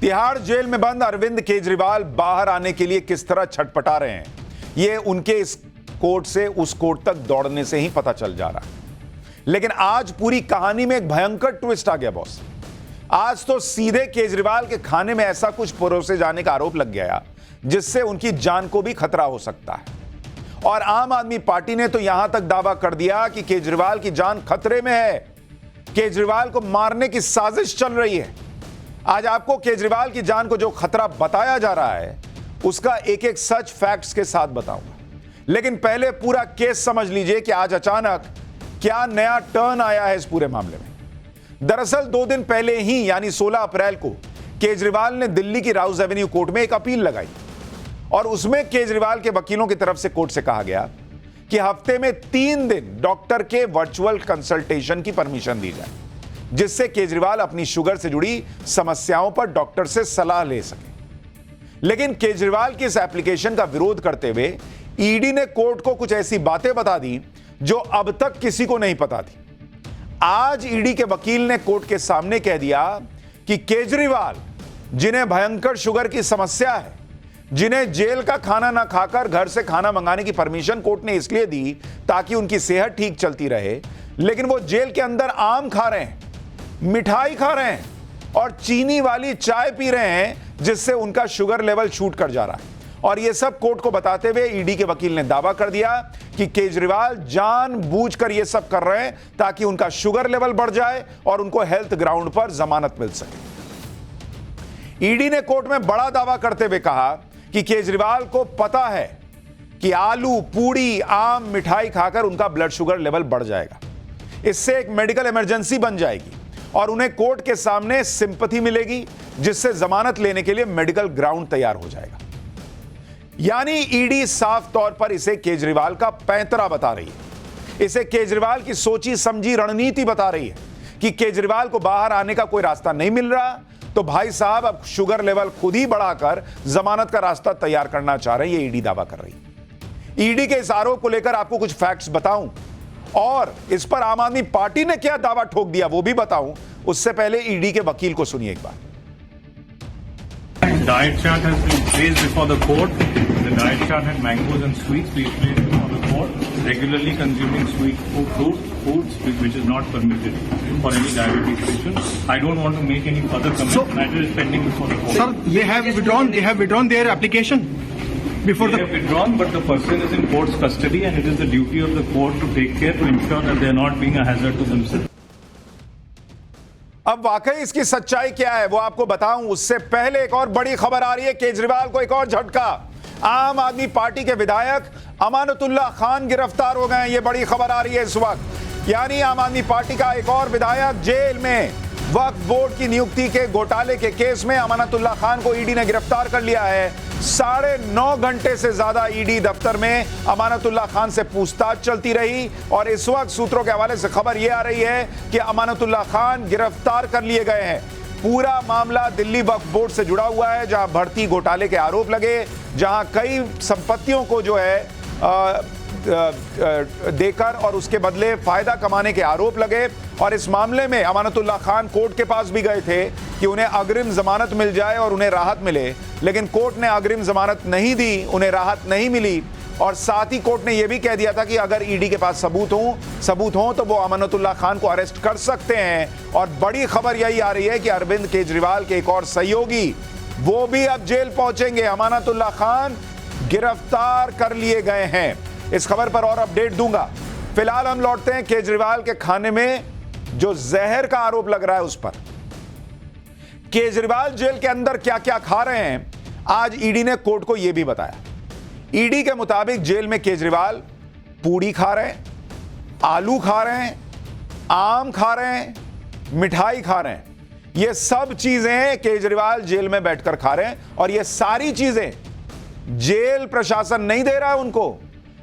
Tihar jail में बंद अरविंद केजरीवाल बाहर आने के लिए किस तरह छटपटा रहे हैं, यह उनके इस कोर्ट से उस कोर्ट तक दौड़ने से ही पता चल जा रहा है। लेकिन आज पूरी कहानी में एक भयंकर ट्विस्ट आ गया बॉस। आज तो सीधे केजरीवाल के खाने में ऐसा कुछ परोसे जाने का आरोप लग गया जिससे उनकी जान को भी खतरा हो सकता है। और आम आदमी पार्टी ने तो यहां तक दावा कर दिया कि केजरीवाल की जान खतरे में है, केजरीवाल को मारने की साजिश चल रही है। आज आपको केजरीवाल की जान को जो खतरा बताया जा रहा है उसका एक एक सच फैक्ट्स के साथ बताऊंगा। लेकिन पहले पूरा केस समझ लीजिए कि आज अचानक क्या नया टर्न आया है इस पूरे मामले में। दरअसल 2 दिन पहले ही यानी 16 अप्रैल को केजरीवाल ने दिल्ली की राउज एवेन्यू कोर्ट में एक अपील लगाई और उसमें केजरीवाल के वकीलों की तरफ से कोर्ट से कहा गया कि हफ्ते में 3 दिन डॉक्टर के वर्चुअल कंसल्टेशन की परमिशन दी जाए, जिससे केजरीवाल अपनी शुगर से जुड़ी समस्याओं पर डॉक्टर से सलाह ले सके। लेकिन केजरीवाल की इस एप्लीकेशन का विरोध करते हुए ईडी ने कोर्ट को कुछ ऐसी बातें बता दी जो अब तक किसी को नहीं पता थी। आज ईडी के वकील ने कोर्ट के सामने कह दिया कि केजरीवाल, जिन्हें भयंकर शुगर की समस्या है, जिन्हें जेल का खाना ना खाकर घर से खाना मंगाने की परमिशन कोर्ट ने इसलिए दी ताकि उनकी सेहत ठीक चलती रहे, लेकिन वो जेल के अंदर आम खा रहे हैं, मिठाई खा रहे हैं और चीनी वाली चाय पी रहे हैं, जिससे उनका शुगर लेवल शूट कर जा रहा है। और यह सब कोर्ट को बताते हुए ईडी के वकील ने दावा कर दिया कि केजरीवाल जानबूझकर यह सब कर रहे हैं ताकि उनका शुगर लेवल बढ़ जाए और उनको हेल्थ ग्राउंड पर जमानत मिल सके। ईडी ने कोर्ट में बड़ा दावा करते हुए कहा कि केजरीवाल को पता है कि आलू, पूड़ी, आम, मिठाई खाकर उनका ब्लड शुगर लेवल बढ़ जाएगा। इससे एक मेडिकल इमरजेंसी बन जाएगी और उन्हें कोर्ट के सामने सिंपैथी मिलेगी, जिससे जमानत लेने के लिए मेडिकल ग्राउंड तैयार हो जाएगा। यानी ईडी साफ तौर पर इसे केजरीवाल का पैंतरा बता रही है, इसे केजरीवाल की सोची समझी रणनीति बता रही है कि केजरीवाल को बाहर आने का कोई रास्ता नहीं मिल रहा, तो भाई साहब अब शुगर लेवल खुद ही बढ़ाकर जमानत का रास्ता तैयार करना चाह रहे हैं। ये ईडी दावा कर रही है। ईडी के इस आरोप को लेकर आपको कुछ फैक्ट्स बताऊं और इस पर आम आदमी पार्टी ने क्या दावा ठोक दिया वो भी बताऊं, उससे पहले ईडी के वकील को सुनिए एक बार। Diet chart has been placed before the court. The diet chart had mangoes and sweets. We placed before the court. Regularly consuming sweet foods, which is not permitted for any diabetic patients. I don't want to make any further comments. So, matter is pending before the court. Sir, they have withdrawn their application before they have withdrawn, but the person is in court's custody, and it is the duty of the court to take care to ensure that they are not being a hazard to themselves. अब वाकई इसकी सच्चाई क्या है वो आपको बताऊं, उससे पहले एक और बड़ी खबर आ रही है। केजरीवाल को एक और झटका। आम आदमी पार्टी के विधायक अमानतुल्लाह खान गिरफ्तार हो गए। ये बड़ी खबर आ रही है इस वक्त। यानी आम आदमी पार्टी का एक और विधायक जेल में। वक्फ बोर्ड की नियुक्ति के घोटाले के केस में अमानतुल्लाह खान को ईडी ने गिरफ्तार कर लिया है। 9.5 घंटे से ज्यादा ईडी दफ्तर में अमानतुल्लाह खान से पूछताछ चलती रही और इस वक्त सूत्रों के हवाले से खबर यह आ रही है कि अमानतुल्लाह खान गिरफ्तार कर लिए गए हैं। पूरा मामला दिल्ली वक्फ बोर्ड से जुड़ा हुआ है, जहां भर्ती घोटाले के आरोप लगे, जहां कई संपत्तियों को जो है देकर और उसके बदले फायदा कमाने के आरोप लगे। और इस मामले में अमानतुल्लाह खान कोर्ट के पास भी गए थे कि उन्हें अग्रिम जमानत मिल जाए और उन्हें राहत मिले, लेकिन कोर्ट ने अग्रिम जमानत नहीं दी, उन्हें राहत नहीं मिली। और साथ ही कोर्ट ने यह भी कह दिया था कि अगर ईडी के पास सबूत हो तो वो अमानतुल्लाह खान को अरेस्ट कर सकते हैं। और बड़ी खबर यही आ रही है कि अरविंद केजरीवाल के एक और सहयोगी वो भी अब जेल पहुंचेंगे। अमानतुल्लाह खान गिरफ्तार कर लिए गए हैं। इस खबर पर और अपडेट दूंगा। फिलहाल हम लौटते हैं केजरीवाल के खाने में जो जहर का आरोप लग रहा है उस पर। केजरीवाल जेल के अंदर क्या क्या खा रहे हैं, आज ईडी ने कोर्ट को यह भी बताया। ईडी के मुताबिक जेल में केजरीवाल पूड़ी खा रहे हैं, आलू खा रहे हैं, आम खा रहे हैं, मिठाई खा रहे हैं। यह सब चीजें केजरीवाल जेल में बैठकर खा रहे हैं और यह सारी चीजें जेल प्रशासन नहीं दे रहा है उनको।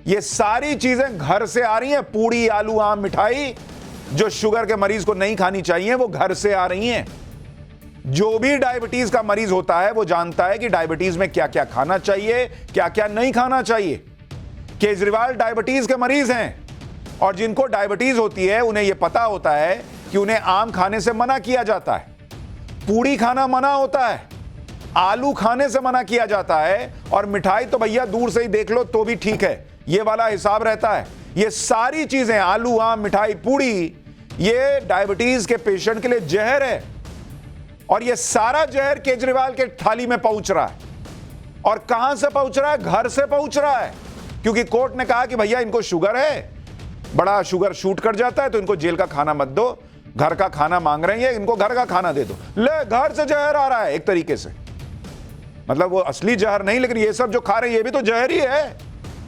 ये सारी चीजें घर से आ रही हैं। पूड़ी, आलू, आम, मिठाई जो शुगर के मरीज को नहीं खानी चाहिए वो घर से आ रही हैं। जो भी डायबिटीज का मरीज होता है वो जानता है कि डायबिटीज में क्या क्या खाना चाहिए, क्या क्या नहीं खाना चाहिए। केजरीवाल डायबिटीज के मरीज हैं और जिनको डायबिटीज होती है उन्हें यह पता होता है कि उन्हें आम खाने से मना किया जाता है, पूड़ी खाना मना होता है, आलू खाने से मना किया जाता है और मिठाई तो भैया दूर से ही देख लो तो भी ठीक है, ये वाला हिसाब रहता है। ये सारी चीजें, आलू, आम, मिठाई, पूड़ी, ये डायबिटीज के पेशेंट के लिए जहर है। और ये सारा जहर केजरीवाल के थाली में पहुंच रहा है। और कहां से पहुंच रहा है? घर से पहुंच रहा है, क्योंकि कोर्ट ने कहा कि भैया इनको शुगर है, बड़ा शुगर शूट कर जाता है, तो इनको जेल का खाना मत दो, घर का खाना मांग रहे हैं, इनको घर का खाना दे दो। ले, घर से जहर आ रहा है एक तरीके से, मतलब वो असली जहर नहीं, लेकिन ये सब जो खा रहे हैं ये भी तो जहर ही है,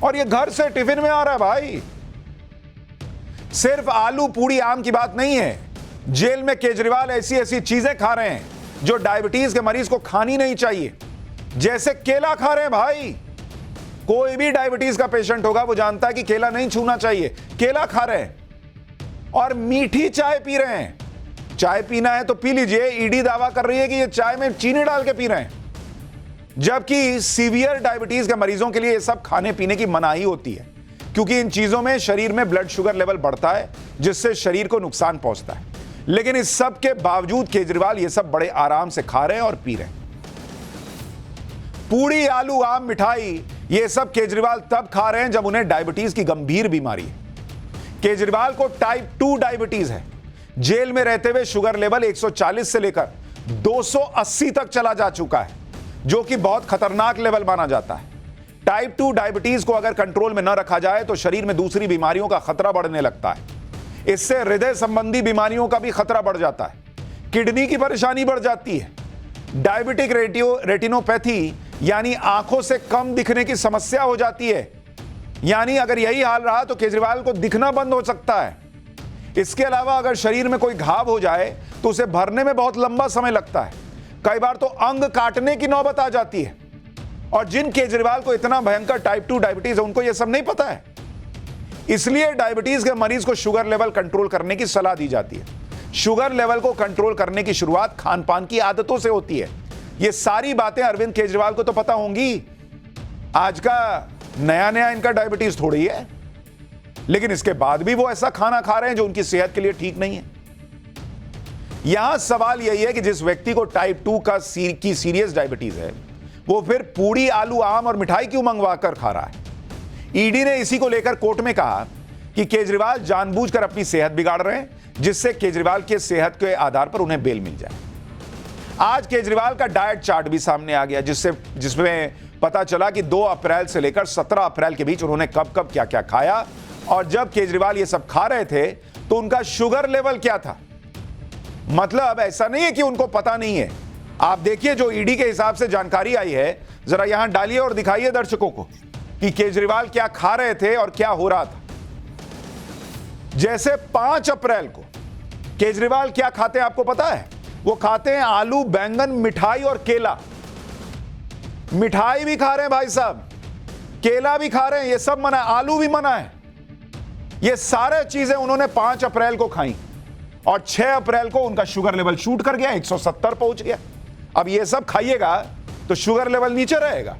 और ये घर से टिफिन में आ रहा है। भाई, सिर्फ आलू, पूड़ी, आम की बात नहीं है। जेल में केजरीवाल ऐसी ऐसी चीजें खा रहे हैं जो डायबिटीज के मरीज को खानी नहीं चाहिए, जैसे केला खा रहे हैं। भाई, कोई भी डायबिटीज का पेशेंट होगा वो जानता है कि केला नहीं छूना चाहिए, केला खा रहे हैं। और मीठी चाय पी रहे हैं। चाय पीना है तो पी लीजिए, ईडी दावा कर रही है कि ये चाय में चीनी डाल के पी रहे हैं, जबकि सीवियर डायबिटीज के मरीजों के लिए ये सब खाने पीने की मनाही होती है, क्योंकि इन चीजों में शरीर में ब्लड शुगर लेवल बढ़ता है, जिससे शरीर को नुकसान पहुंचता है। लेकिन इस सब के बावजूद केजरीवाल ये सब बड़े आराम से खा रहे हैं और पी रहे हैं। पूड़ी, आलू, आम, मिठाई, ये सब केजरीवाल तब खा रहे हैं जब उन्हें डायबिटीज की गंभीर बीमारी है। केजरीवाल को टाइप 2 डायबिटीज है। जेल में रहते हुए शुगर लेवल 140 से लेकर 280 तक चला जा चुका है, जो कि बहुत खतरनाक लेवल माना जाता है। टाइप 2 डायबिटीज को अगर कंट्रोल में न रखा जाए तो शरीर में दूसरी बीमारियों का खतरा बढ़ने लगता है। इससे हृदय संबंधी बीमारियों का भी खतरा बढ़ जाता है, किडनी की परेशानी बढ़ जाती है, डायबिटिक रेटिनोपैथी यानी आंखों से कम दिखने की समस्या हो जाती है। यानी अगर यही हाल रहा तो केजरीवाल को दिखना बंद हो सकता है। इसके अलावा अगर शरीर में कोई घाव हो जाए तो उसे भरने में बहुत लंबा समय लगता है, कई बार तो अंग काटने की नौबत आ जाती है। और जिन केजरीवाल को इतना भयंकर टाइप 2 डायबिटीज है, उनको यह सब नहीं पता है। इसलिए डायबिटीज के मरीज को शुगर लेवल कंट्रोल करने की सलाह दी जाती है। शुगर लेवल को कंट्रोल करने की शुरुआत खान पान की आदतों से होती है। ये सारी बातें अरविंद केजरीवाल को तो पता होंगी। आज का नया इनका डायबिटीज थोड़ी है, लेकिन इसके बाद भी वो ऐसा खाना खा रहे हैं जो उनकी सेहत के लिए ठीक नहीं है। यहां सवाल यही है कि जिस व्यक्ति को टाइप 2 की सीरियस डायबिटीज है, वो फिर पूड़ी, आलू, आम और मिठाई क्यों मंगवा कर खा रहा है? ईडी ने इसी को लेकर कोर्ट में कहा कि केजरीवाल जानबूझकर अपनी सेहत बिगाड़ रहे हैं, जिससे केजरीवाल की सेहत के आधार पर उन्हें बेल मिल जाए। आज केजरीवाल का डाइट चार्ट भी सामने आ गया, जिसमें पता चला कि 2 अप्रैल से लेकर 17 अप्रैल के बीच उन्होंने कब कब क्या क्या खाया, और जब केजरीवाल ये सब खा रहे थे तो उनका शुगर लेवल क्या था। मतलब ऐसा नहीं है कि उनको पता नहीं है। आप देखिए, जो ईडी के हिसाब से जानकारी आई है, जरा यहां डालिए और दिखाइए दर्शकों को कि केजरीवाल क्या खा रहे थे और क्या हो रहा था। जैसे 5 अप्रैल को केजरीवाल क्या खाते हैं आपको पता है? वो खाते हैं आलू, बैंगन, मिठाई और केला। मिठाई भी खा रहे हैं भाई साहब, केला भी खा रहे हैं, ये सब मना है, आलू भी मना है। ये सारे चीजें उन्होंने 5 अप्रैल को खाई और 6 अप्रैल को उनका शुगर लेवल शूट कर गया, 170 पहुंच गया। अब ये सब खाइएगा तो शुगर लेवल नीचे रहेगा,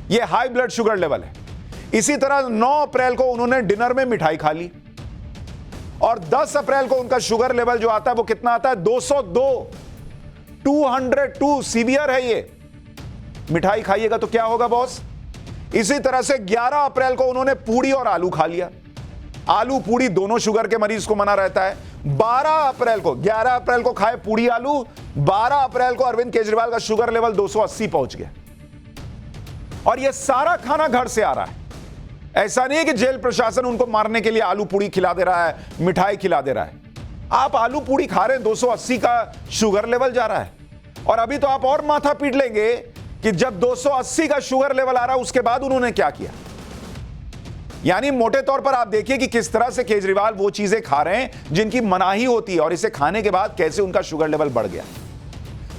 ये हाई ब्लड शुगर लेवल है। इसी तरह 9 अप्रैल को उन्होंने डिनर में मिठाई खा ली और 10 अप्रैल को उनका शुगर लेवल जो आता है वो कितना आता है? 202, 202 सीवियर है ये। मिठाई खाइएगा तो क्या होगा बॉस? इसी तरह से 11 अप्रैल को उन्होंने पूड़ी और आलू खा लिया। आलू पूड़ी दोनों शुगर के मरीज को मना रहता है। 11 अप्रैल को खाए पूड़ी आलू, 12 अप्रैल को अरविंद केजरीवाल का शुगर लेवल 280 पहुंच गया। और यह सारा खाना घर से आ रहा है। ऐसा नहीं है कि जेल प्रशासन उनको मारने के लिए आलू पूड़ी खिला दे रहा है, मिठाई खिला दे रहा है। आप आलू पूड़ी खा रहे हैं, 280 का शुगर लेवल जा रहा है। और अभी तो आप और माथा पीट लेंगे कि जब 280 का शुगर लेवल आ रहा है उसके बाद उन्होंने क्या किया। यानी मोटे तौर पर आप देखिए कि किस तरह से केजरीवाल वो चीजें खा रहे हैं जिनकी मनाही होती है, और इसे खाने के बाद कैसे उनका शुगर लेवल बढ़ गया।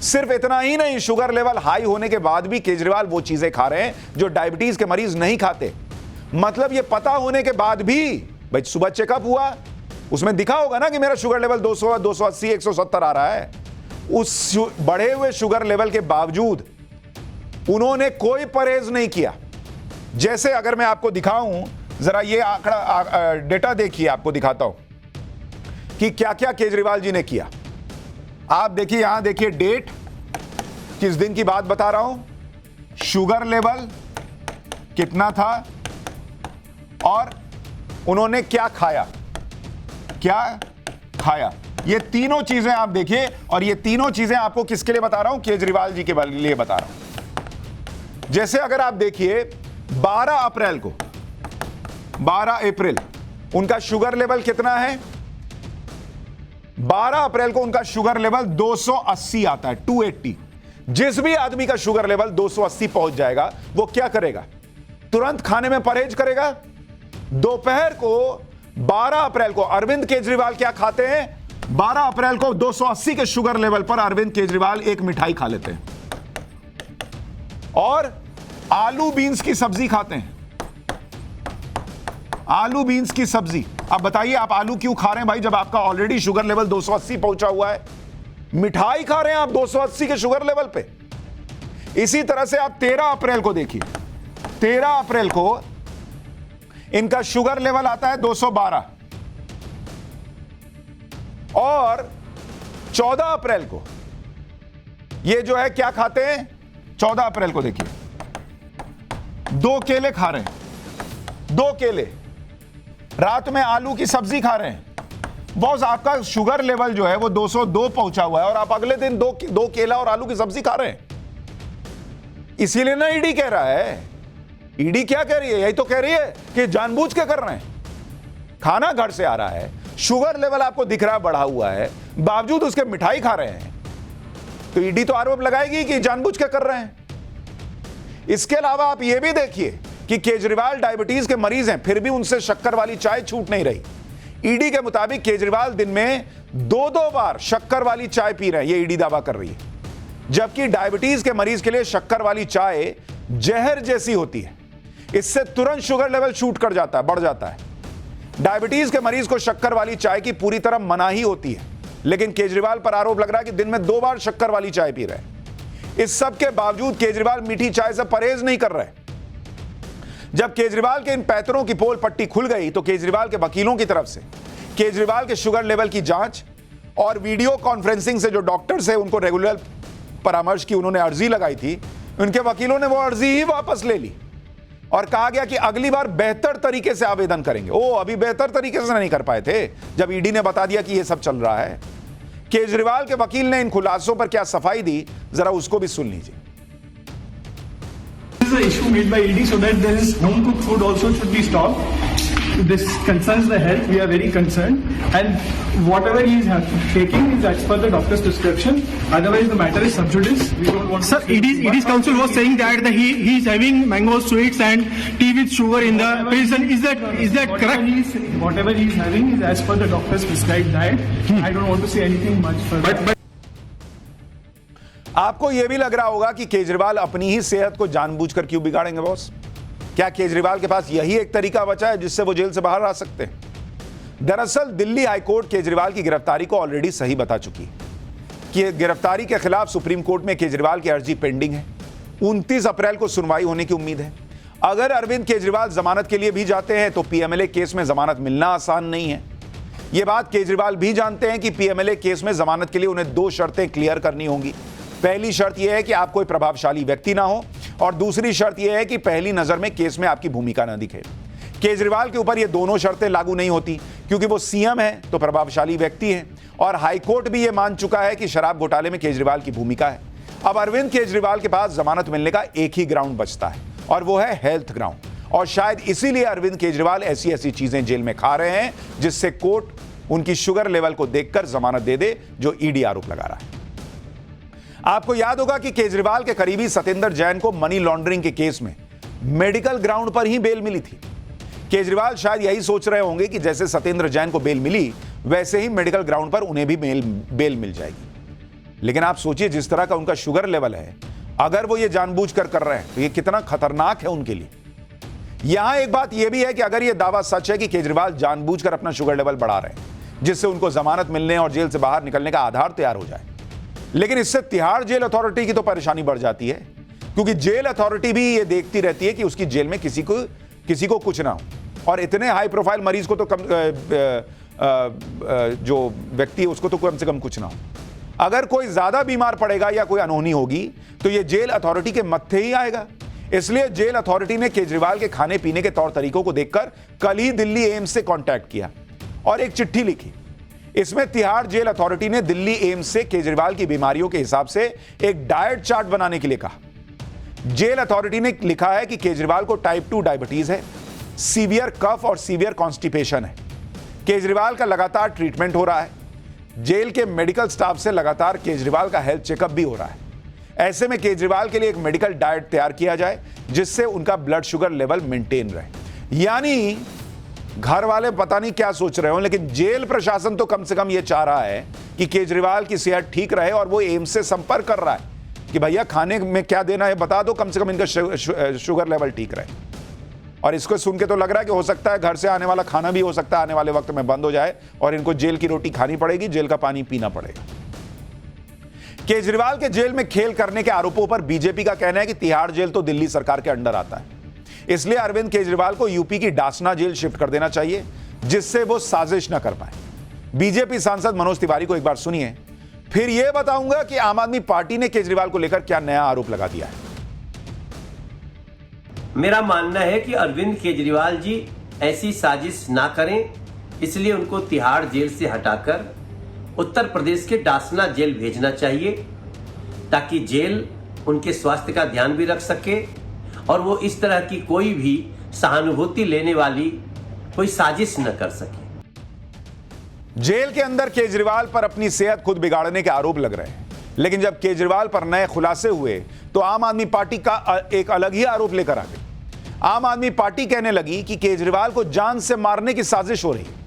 सिर्फ इतना ही नहीं, शुगर लेवल हाई होने के बाद भी केजरीवाल वो चीजें खा रहे हैं जो डायबिटीज के मरीज नहीं खाते। मतलब ये पता होने के बाद भी, भाई सुबह चेकअप हुआ, उसमें दिखा होगा ना कि मेरा शुगर लेवल 200, 280, 170 आ रहा है। उस बढ़े हुए शुगर लेवल के बावजूद उन्होंने कोई परहेज नहीं किया। जैसे अगर मैं आपको दिखाऊं, जरा ये आंकड़ा डेटा देखिए, आपको दिखाता हूं कि क्या क्या केजरीवाल जी ने किया। आप देखिए, यहां देखिए डेट किस दिन की बात बता रहा हूं, शुगर लेवल कितना था और उन्होंने क्या खाया, ये तीनों चीजें आप देखिए। और ये तीनों चीजें आपको किसके लिए बता रहा हूं, केजरीवाल जी के लिए बता रहा हूं। जैसे अगर आप देखिए 12 अप्रैल उनका शुगर लेवल कितना है, 12 अप्रैल को उनका शुगर लेवल 280 आता है, 280। जिस भी आदमी का शुगर लेवल 280 पहुंच जाएगा वो क्या करेगा, तुरंत खाने में परहेज करेगा। दोपहर को 12 अप्रैल को अरविंद केजरीवाल क्या खाते हैं, 12 अप्रैल को 280 के शुगर लेवल पर अरविंद केजरीवाल एक मिठाई खा लेते हैं और आलू बीन्स की सब्जी खाते हैं। आलू बीन्स की सब्जी, अब बताइए आप आलू क्यों खा रहे हैं भाई, जब आपका ऑलरेडी शुगर लेवल 280 पहुंचा हुआ है। मिठाई खा रहे हैं आप 280 के शुगर लेवल पे। इसी तरह से आप 13 अप्रैल को देखिए, 13 अप्रैल को इनका शुगर लेवल आता है 212 और 14 अप्रैल को ये जो है क्या खाते हैं, 14 अप्रैल को देखिए 2 केले खा रहे हैं, 2 केले, रात में आलू की सब्जी खा रहे हैं। बॉस आपका शुगर लेवल जो है वो 202 पहुंचा हुआ है और आप अगले दिन दो केला और आलू की सब्जी खा रहे हैं। इसीलिए ना ईडी कह रहा है, ईडी क्या कह रही है, यही तो कह रही है कि जानबूझ के कर रहे हैं। खाना घर से आ रहा है, शुगर लेवल आपको दिख रहा है बढ़ा हुआ है, बावजूद उसके मिठाई खा रहे हैं, तो ईडी तो आरोप लगाएगी कि जानबूझ के कर रहे हैं। इसके अलावा आप यह भी देखिए कि केजरीवाल डायबिटीज के मरीज हैं, फिर भी उनसे शक्कर वाली चाय छूट नहीं रही। ईडी के मुताबिक केजरीवाल दिन में 2-2 बार शक्कर वाली चाय पी रहे हैं, ये ईडी दावा कर रही है, जबकि डायबिटीज के मरीज के लिए शक्कर वाली चाय जहर जैसी होती है, इससे तुरंत शुगर लेवल शूट कर जाता है, बढ़ जाता है। डायबिटीज के मरीज को शक्कर वाली चाय की पूरी तरह मनाही होती है, लेकिन केजरीवाल पर आरोप लग रहा है कि दिन में 2 बार शक्कर वाली चाय पी रहे हैं। इस सब के बावजूद केजरीवाल मीठी चाय से परहेज नहीं कर रहे। जब केजरीवाल के इन पैतरों की पोल पट्टी खुल गई तो केजरीवाल के वकीलों की तरफ से केजरीवाल के शुगर लेवल की जांच और वीडियो कॉन्फ्रेंसिंग से जो डॉक्टर्स है उनको रेगुलर परामर्श की उन्होंने अर्जी लगाई थी, उनके वकीलों ने वो अर्जी ही वापस ले ली और कहा गया कि अगली बार बेहतर तरीके से आवेदन करेंगे। अभी बेहतर तरीके से नहीं कर पाए थे जब ईडी ने बता दिया कि ये सब चल रहा है। केजरीवाल के वकील ने इन खुलासों पर क्या सफाई दी, जरा उसको भी सुन लीजिए। This is the issue made by ED so that there is home cooked food also should be stopped. This concerns the health. We are very concerned, and whatever he is taking is as per the doctor's prescription. Otherwise, the matter is sub judice. We don't want. Sir, ED's counsel was saying that he is having mango sweets and tea with sugar in the prison. Is that correct? Whatever he is having is as per the doctor's prescribed diet. I don't want to say anything much further. But आपको यह भी लग रहा होगा कि केजरीवाल अपनी ही सेहत को जानबूझकर क्यों बिगाड़ेंगे बॉस? क्या केजरीवाल के पास यही एक तरीका बचा है जिससे वो जेल से बाहर आ सकते हैं? दरअसल दिल्ली हाईकोर्ट केजरीवाल की गिरफ्तारी को ऑलरेडी सही बता चुकी है कि गिरफ्तारी के खिलाफ सुप्रीम कोर्ट में केजरीवाल की अर्जी पेंडिंग है। 29 अप्रैल को सुनवाई होने की उम्मीद है। अगर अरविंद केजरीवाल जमानत के लिए भी जाते हैं तो पीएमएलए केस में जमानत मिलना आसान नहीं है। यह बात केजरीवाल भी जानते हैं कि पीएमएलए केस में जमानत के लिए उन्हें 2 शर्तें क्लियर करनी होंगी। पहली शर्त यह है कि आप कोई प्रभावशाली व्यक्ति ना हो और दूसरी शर्त यह है कि पहली नजर में केस में आपकी भूमिका ना दिखे। केजरीवाल के ऊपर ये दोनों शर्तें लागू नहीं होती क्योंकि वो सीएम है तो प्रभावशाली व्यक्ति है और हाईकोर्ट भी ये मान चुका है कि शराब घोटाले में केजरीवाल की भूमिका है। अब अरविंद केजरीवाल के पास जमानत मिलने का एक ही ग्राउंड बचता है और वो है हेल्थ ग्राउंड, और शायद इसीलिए अरविंद केजरीवाल ऐसी चीजें जेल में खा रहे हैं जिससे कोर्ट उनकी शुगर लेवल को देखकर जमानत दे दे, जो ईडी आरोप लगा रहा है। आपको याद होगा कि केजरीवाल के करीबी सतेंद्र जैन को मनी लॉन्ड्रिंग के केस में मेडिकल ग्राउंड पर ही बेल मिली थी। केजरीवाल शायद यही सोच रहे होंगे कि जैसे सतेंद्र जैन को बेल मिली वैसे ही मेडिकल ग्राउंड पर उन्हें भी बेल मिल जाएगी। लेकिन आप सोचिए जिस तरह का उनका शुगर लेवल है, अगर वो ये जानबूझकर कर रहे हैं तो ये कितना खतरनाक है उनके लिए। यहां एक बात यह भी है कि अगर यह दावा सच है कि केजरीवाल जानबूझकर अपना शुगर लेवल बढ़ा रहे हैं जिससे उनको जमानत मिलने और जेल से बाहर निकलने का आधार तैयार हो जाए, लेकिन इससे तिहाड़ जेल अथॉरिटी की तो परेशानी बढ़ जाती है क्योंकि जेल अथॉरिटी भी ये देखती रहती है कि उसकी जेल में किसी को कुछ ना हो, और इतने हाई प्रोफाइल मरीज को तो जो व्यक्ति है उसको तो कम से कम कुछ ना हो। अगर कोई ज्यादा बीमार पड़ेगा या कोई अनहोनी होगी तो यह जेल अथॉरिटी के मत्थे ही आएगा। इसलिए जेल अथॉरिटी ने केजरीवाल के खाने पीने के तौर तरीकों को देखकर कल ही दिल्ली एम्स से कांटेक्ट किया और एक चिट्ठी लिखी। इसमें तिहाड़ जेल अथॉरिटी ने दिल्ली एम्स से केजरीवाल की बीमारियों के हिसाब से एक डाइट चार्ट बनाने के लिए कहा। जेल अथॉरिटी ने लिखा है कि केजरीवाल को टाइप 2 डायबिटीज है, सीवियर कफ और सीवियर कॉन्स्टिपेशन है। केजरीवाल का लगातार ट्रीटमेंट हो रहा है। जेल के मेडिकल स्टाफ से लगातार केजरीवाल का हेल्थ चेकअप भी हो रहा है। ऐसे में केजरीवाल के लिए एक मेडिकल डाइट तैयार किया जाए जिससे उनका ब्लड शुगर लेवल मेंटेन रहे। यानी घर वाले पता नहीं क्या सोच रहे हो, लेकिन जेल प्रशासन तो कम से कम यह चाह रहा है कि केजरीवाल की सेहत ठीक रहे और वो एम्स से संपर्क कर रहा है कि भैया खाने में क्या देना है बता दो, कम से कम इनका शुगर लेवल ठीक रहे। और इसको सुन के तो लग रहा है कि हो सकता है घर से आने वाला खाना भी हो सकता है आने वाले वक्त में बंद हो जाए और इनको जेल की रोटी खानी पड़ेगी, जेल का पानी पीना पड़ेगा। केजरीवाल के जेल में खेल करने के आरोपों पर बीजेपी का कहना है कि तिहाड़ जेल तो दिल्ली सरकार के अंडर आता है, इसलिए अरविंद केजरीवाल को यूपी की डासना जेल शिफ्ट कर देना चाहिए जिससे वो साजिश न कर पाए। बीजेपी सांसद मनोज तिवारी को एक बार सुनिए, फिर यह बताऊंगा कि आम आदमी पार्टी ने केजरीवाल को लेकर क्या नया आरोप लगा दिया है। मेरा मानना है कि अरविंद केजरीवाल जी ऐसी साजिश ना करें, इसलिए उनको तिहाड़ जेल से हटाकर उत्तर प्रदेश के डासना जेल भेजना चाहिए ताकि जेल उनके स्वास्थ्य का ध्यान भी रख सके और वो इस तरह की कोई भी सहानुभूति लेने वाली कोई साजिश न कर सके। जेल के अंदर केजरीवाल पर अपनी सेहत खुद बिगाड़ने के आरोप लग रहे हैं, लेकिन जब केजरीवाल पर नए खुलासे हुए तो आम आदमी पार्टी का एक अलग ही आरोप लेकर आ गई। आम आदमी पार्टी कहने लगी कि केजरीवाल को जान से मारने की साजिश हो रही है।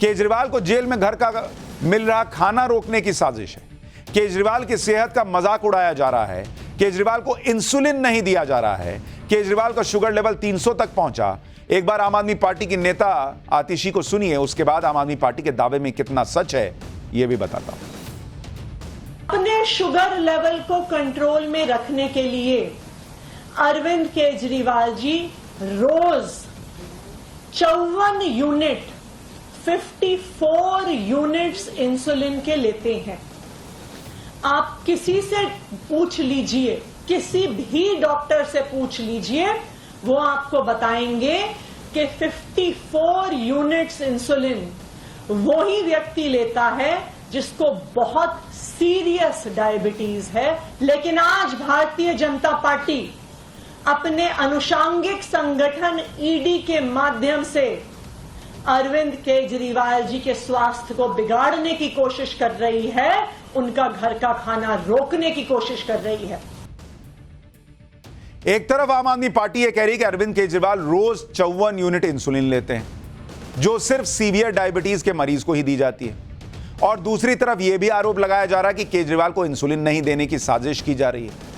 केजरीवाल को जेल में घर का मिल रहा खाना रोकने की साजिश है। केजरीवाल की सेहत का मजाक उड़ाया जा रहा है। केजरीवाल को इंसुलिन नहीं दिया जा रहा है। केजरीवाल का शुगर लेवल 300 तक पहुंचा। एक बार आम आदमी पार्टी की नेता आतिशी को सुनिए, उसके बाद आम आदमी पार्टी के दावे में कितना सच है यह भी बताता हूं। अपने शुगर लेवल को कंट्रोल में रखने के लिए अरविंद केजरीवाल जी रोज 54 यूनिट 54 यूनिट्स इंसुलिन के लेते हैं। आप किसी से पूछ लीजिए, किसी भी डॉक्टर से पूछ लीजिए, वो आपको बताएंगे कि 54 यूनिट्स इंसुलिन वो ही व्यक्ति लेता है जिसको बहुत सीरियस डायबिटीज है। लेकिन आज भारतीय जनता पार्टी अपने अनुषांगिक संगठन ईडी के माध्यम से अरविंद केजरीवाल जी के स्वास्थ्य को बिगाड़ने की कोशिश कर रही है, उनका घर का खाना रोकने की कोशिश कर रही है। एक तरफ आम आदमी पार्टी यह कह रही है कि अरविंद केजरीवाल रोज 54 यूनिट इंसुलिन लेते हैं जो सिर्फ सीवियर डायबिटीज के मरीज को ही दी जाती है, और दूसरी तरफ यह भी आरोप लगाया जा रहा है कि केजरीवाल को इंसुलिन नहीं देने की साजिश की जा रही है।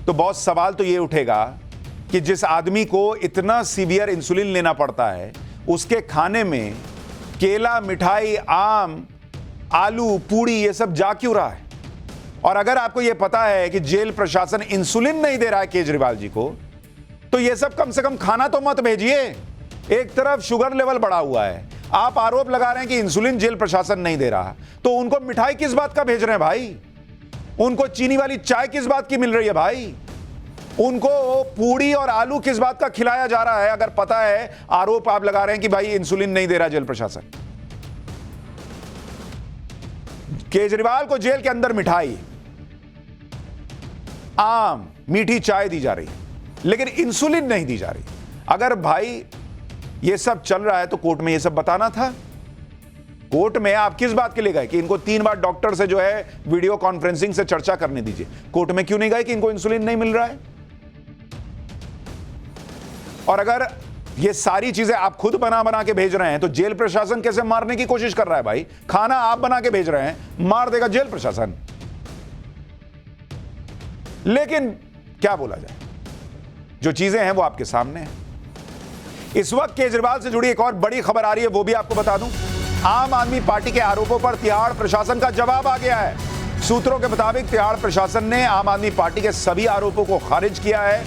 तो बहुत सवाल तो यह उठेगा कि जिस आदमी को इतना सीवियर इंसुलिन लेना पड़ता है उसके खाने में केला, मिठाई, आम, आलू, पूड़ी ये सब जा क्यों रहा है? और अगर आपको यह पता है कि जेल प्रशासन इंसुलिन नहीं दे रहा है केजरीवाल जी को, तो यह सब कम से कम खाना तो मत भेजिए। एक तरफ शुगर लेवल बढ़ा हुआ है, आप आरोप लगा रहे हैं कि इंसुलिन जेल प्रशासन नहीं दे रहा, तो उनको मिठाई किस बात का भेज रहे हैं भाई? उनको चीनी वाली चाय किस बात की मिल रही है भाई? उनको पूड़ी और आलू किस बात का खिलाया जा रहा है अगर पता है आरोप आप लगा रहे हैं कि भाई इंसुलिन नहीं दे रहा जेल प्रशासन? केजरीवाल को जेल के अंदर मिठाई, आम, मीठी चाय दी जा रही है, लेकिन इंसुलिन नहीं दी जा रही। अगर भाई ये सब चल रहा है तो कोर्ट में ये सब बताना था। कोर्ट में आप किस बात के लिए गए कि इनको 3 बार डॉक्टर से जो है वीडियो कॉन्फ्रेंसिंग से चर्चा करने दीजिए? कोर्ट में क्यों नहीं गए कि इनको इंसुलिन नहीं मिल रहा है? और अगर ये सारी चीजें आप खुद बना के भेज रहे हैं तो जेल प्रशासन कैसे मारने की कोशिश कर रहा है भाई? खाना आप बना के भेज रहे हैं, मार देगा जेल प्रशासन। लेकिन क्या बोला जाए, जो चीजें हैं वो आपके सामने हैं। इस वक्त केजरीवाल से जुड़ी एक और बड़ी खबर आ रही है, वो भी आपको बता दूं। आम आदमी पार्टी के आरोपों पर तिहाड़ प्रशासन का जवाब आ गया है। सूत्रों के मुताबिक तिहाड़ प्रशासन ने आम आदमी पार्टी के सभी आरोपों को खारिज किया है।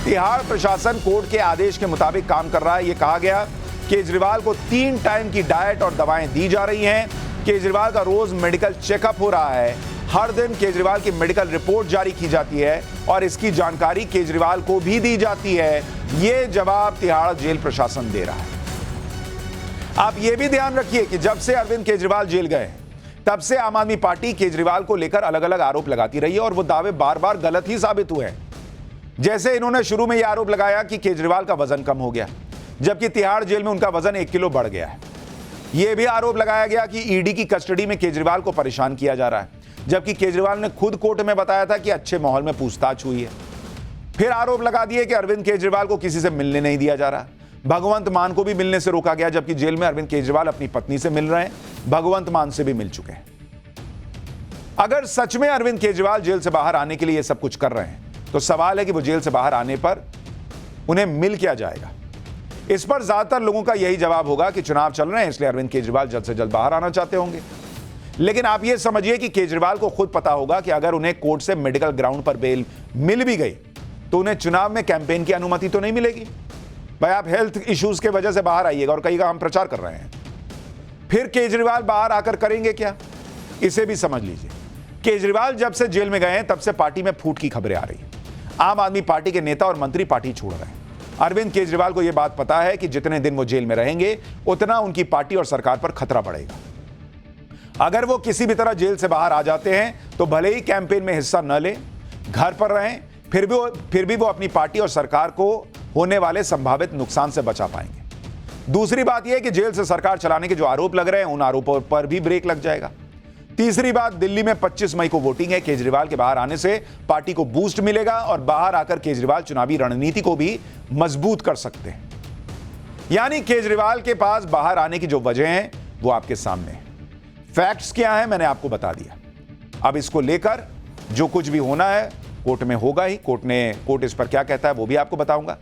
तिहाड़ प्रशासन कोर्ट के आदेश के मुताबिक काम कर रहा है। यह कहा गया केजरीवाल को 3 टाइम की डाइट और दवाएं दी जा रही हैं। केजरीवाल का रोज मेडिकल चेकअप हो रहा है, हर दिन केजरीवाल की मेडिकल रिपोर्ट जारी की जाती है और इसकी जानकारी केजरीवाल को भी दी जाती है। यह जवाब तिहाड़ जेल प्रशासन दे रहा है। आप यह भी ध्यान रखिए कि जब से अरविंद केजरीवाल जेल गए तब से आम आदमी पार्टी केजरीवाल को लेकर अलग अलग आरोप लगाती रही है और वो दावे बार बार गलत ही साबित हुए हैं। जैसे इन्होंने शुरू में यह आरोप लगाया कि केजरीवाल का वजन कम हो गया, जबकि तिहाड़ जेल में उनका वजन 1 किलो बढ़ गया है। यह भी आरोप लगाया गया कि ईडी की कस्टडी में केजरीवाल को परेशान किया जा रहा है, जबकि केजरीवाल ने खुद कोर्ट में बताया था कि अच्छे माहौल में पूछताछ हुई है। फिर आरोप लगा दिए कि अरविंद केजरीवाल को किसी से मिलने नहीं दिया जा रहा, भगवंत मान को भी मिलने से रोका गया, जबकि जेल में अरविंद केजरीवाल अपनी पत्नी से मिल रहे हैं, भगवंत मान से भी मिल चुके हैं। अगर सच में अरविंद केजरीवाल जेल से बाहर आने के लिए यह सब कुछ कर रहे हैं तो सवाल है कि वो जेल से बाहर आने पर उन्हें मिल क्या जाएगा। इस पर ज्यादातर लोगों का यही जवाब होगा कि चुनाव चल रहे हैं इसलिए अरविंद केजरीवाल जल्द से जल्द बाहर आना चाहते होंगे। लेकिन आप यह समझिए कि केजरीवाल को खुद पता होगा कि अगर उन्हें कोर्ट से मेडिकल ग्राउंड पर बेल मिल भी गई तो उन्हें चुनाव में कैंपेन की अनुमति तो नहीं मिलेगी। भाई आप हेल्थ इश्यूज के वजह से बाहर आइएगा और कहिएगा हम प्रचार कर रहे हैं, फिर केजरीवाल बाहर आकर करेंगे क्या, इसे भी समझ लीजिए। केजरीवाल जब से जेल में गए हैं तब से पार्टी में फूट की खबरें आ रही हैं। आम आदमी पार्टी के नेता और मंत्री पार्टी छोड़ रहे हैं। अरविंद केजरीवाल को यह बात पता है कि जितने दिन वो जेल में रहेंगे उतना उनकी पार्टी और सरकार पर खतरा बढ़ेगा। अगर वो किसी भी तरह जेल से बाहर आ जाते हैं तो भले ही कैंपेन में हिस्सा न लें, घर पर रहें, फिर भी वो अपनी पार्टी और सरकार को होने वाले संभावित नुकसान से बचा पाएंगे। दूसरी बात यह है कि जेल से सरकार चलाने के जो आरोप लग रहे हैं उन आरोपों पर भी ब्रेक लग जाएगा। तीसरी बात, दिल्ली में 25 मई को वोटिंग है। केजरीवाल के बाहर आने से पार्टी को बूस्ट मिलेगा और बाहर आकर केजरीवाल चुनावी रणनीति को भी मजबूत कर सकते हैं। यानी केजरीवाल के पास बाहर आने की जो वजह है वो आपके सामने है। फैक्ट्स क्या है मैंने आपको बता दिया। अब इसको लेकर जो कुछ भी होना है कोर्ट में होगा ही। कोर्ट इस पर क्या कहता है वो भी आपको बताऊंगा।